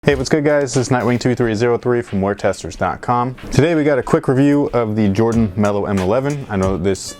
Hey, what's good guys? This is Nightwing2303 from WearTesters.com. Today we got a quick review of the Jordan Melo M11. I know this,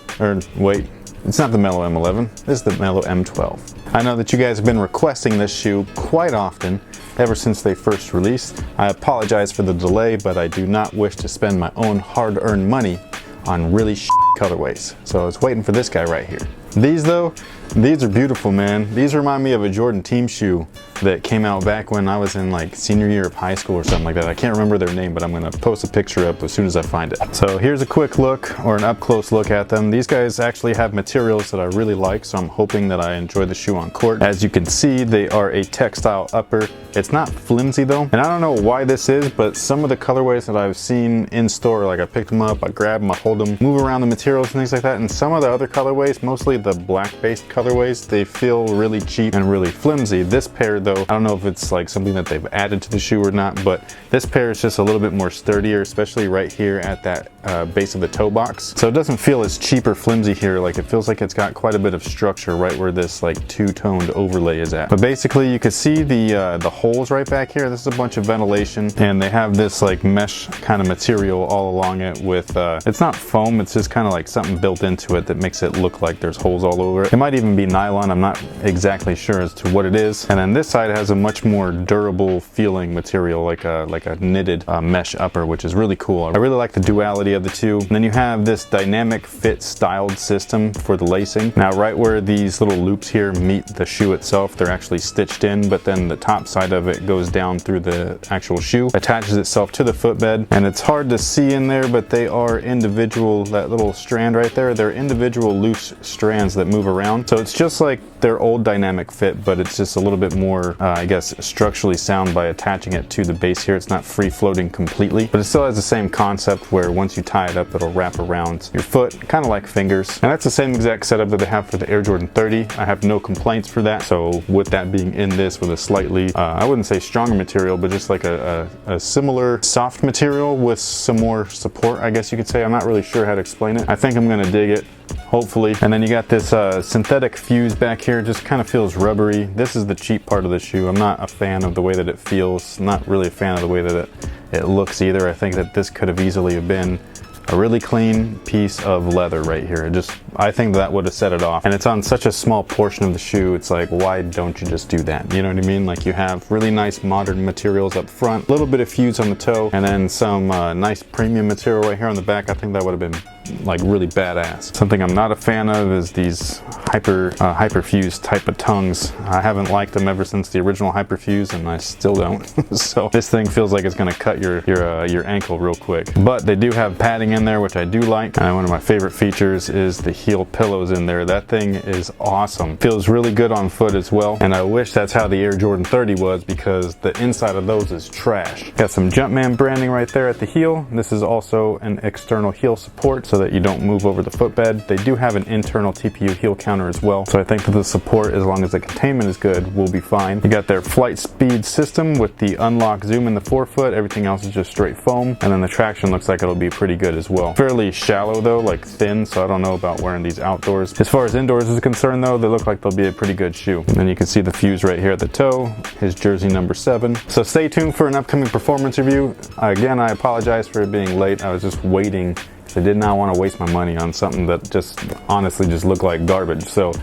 wait, it's not the Melo M11, this is the Melo M12. I know that you guys have been requesting this shoe quite often, ever since they first released. I apologize for the delay, but I do not wish to spend my own hard-earned money on really colorways. So I was waiting for this guy right here. These though, these are beautiful, man. These remind me of a Jordan team shoe that came out back when I was in like senior year of high school or something like that. I can't remember their name, but I'm gonna post a picture up as soon as I find it. So here's a quick look, or an up close look at them. These guys actually have materials that I really like, so I'm hoping that I enjoy the shoe on court. As you can see, they are a textile upper. It's not flimsy though, and I don't know why this is, but some of the colorways that I've seen in store, like I picked them up, I grab them, I hold them, move around the materials and things like that, and some of the other colorways, mostly the black based colorways, they feel really cheap and really flimsy. This pair though, I don't know if it's like something that they've added to the shoe or not, but this pair is just a little bit more sturdier, especially right here at that base of the toe box. So it doesn't feel as cheap or flimsy here. Like it feels like it's got quite a bit of structure right where this like two-toned overlay is at. But basically you can see the holes right back here. This is a bunch of ventilation, and they have this like mesh kind of material all along it with it's not foam, it's just kind of like something built into it that makes it look like there's holes all over it. It might even be nylon, I'm not exactly sure as to what it is. And then this side has a much more durable feeling material, like a knitted mesh upper, which is really cool. I really like the duality of the two. And then you have this dynamic fit styled system for the lacing. Now right where these little loops here meet the shoe itself, they're actually stitched in, but then the top side of it goes down through the actual shoe, attaches itself to the footbed, and it's hard to see in there, but they are individual, that little strand right there, they're individual loose strands that move around. So it's just like their old dynamic fit, but it's just a little bit more, I guess, structurally sound by attaching it to the base here. It's not free floating completely, but it still has the same concept where once you tie it up, it'll wrap around your foot, kind of like fingers. And that's the same exact setup that they have for the Air Jordan 30. I have no complaints for that. So with that being in this with a slightly, I wouldn't say stronger material, but just like a similar soft material with some more support, I guess you could say. I'm not really sure how to explain it. I think I'm gonna dig it, hopefully. And then you got this synthetic fuse back here, just kind of feels rubbery. This is the cheap part of the shoe. I'm not a fan of the way that it feels, not really a fan of the way that it looks either. I think that this could have easily have been a really clean piece of leather right here. I think that would have set it off. And it's on such a small portion of the shoe, it's like, why don't you just do that? You know what I mean? Like you have really nice modern materials up front, a little bit of fuse on the toe, and then some nice premium material right here on the back. I think that would have been like really badass. Something I'm not a fan of is these hyperfuse type of tongues. I haven't liked them ever since the original hyperfuse, and I still don't. So this thing feels like it's gonna cut your ankle real quick. But they do have padding in there, which I do like. And one of my favorite features is the heel pillows in there. That thing is awesome. Feels really good on foot as well. And I wish that's how the Air Jordan 30 was, because the inside of those is trash. Got some Jumpman branding right there at the heel. This is also an external heel support so that you don't move over the footbed. They do have an internal TPU heel counter as well. So I think that the support, as long as the containment is good, will be fine. You got their flight speed system with the unlock zoom in the forefoot. Everything else is just straight foam. And then the traction looks like it'll be pretty good as well. Fairly shallow though, like thin, so I don't know about wearing these outdoors. As far as indoors is concerned though, they look like they'll be a pretty good shoe. And then you can see the fuse right here at the toe, his jersey number 7. So stay tuned for an upcoming performance review. Again, I apologize for it being late. I was just waiting. I did not want to waste my money on something that just honestly just looked like garbage. So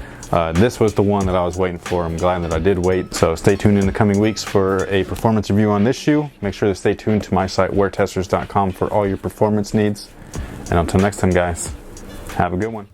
this was the one that I was waiting for. I'm glad that I did wait. So stay tuned in the coming weeks for a performance review on this shoe. Make sure to stay tuned to my site, WearTesters.com, for all your performance needs. And until next time, guys, have a good one.